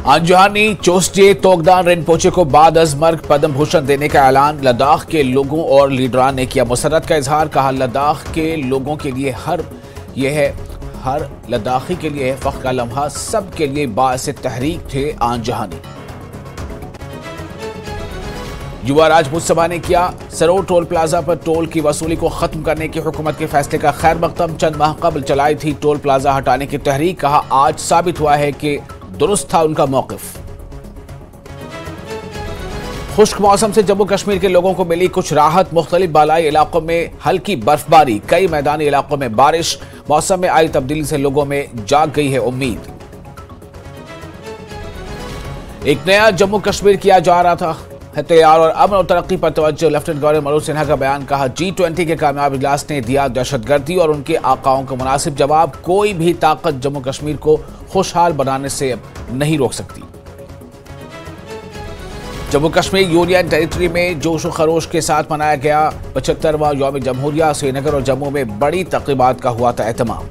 अंजहानी चोस्टे तोगदान रिनपोचे को बाद अज मर्ग पद्म भूषण देने का ऐलान। लद्दाख के लोगों और लीडरान ने किया मसरत का इजहार। कहा, लद्दाख के लोगों के लिए हर लद्दाखी के लिए फख्र का लम्हा, सब के लिए बाइस तहरीक थे अंजहानी। युवा राजपूत सभा ने किया सरोर टोल प्लाजा पर टोल की वसूली को खत्म करने की हुकूमत के फैसले का खैर मकदम। चंद माह कबल चलाई थी टोल प्लाजा हटाने की तहरीक। कहा, आज साबित हुआ है कि दुरुस्त था उनका मौकिफ। खुश्क मौसम से जम्मू कश्मीर के लोगों को मिली कुछ राहत। मुख्तलिफ बालाई इलाकों में हल्की बर्फबारी, कई मैदानी इलाकों में बारिश। मौसम में आई तब्दीली से लोगों में जाग गई है उम्मीद। एक नया जम्मू कश्मीर किया जा रहा था है तैयार और अमन और तरक्की पर तवज्जो। लेफ्टिनेंट गवर्नर मनोज सिन्हा का बयान। कहा, G20 के कामयाब इजलास ने दिया दहशतगर्दी और उनके आकाओं को मुनासिब जवाब। कोई भी ताकत जम्मू कश्मीर को खुशहाल बनाने से नहीं रोक सकती। जम्मू कश्मीर यूनियन टेरिटरी में जोश और खरोश के साथ मनाया गया 75वां यौम जमहूरिया। श्रीनगर और जम्मू में बड़ी तक़रीबात का हुआ था एहतमाम।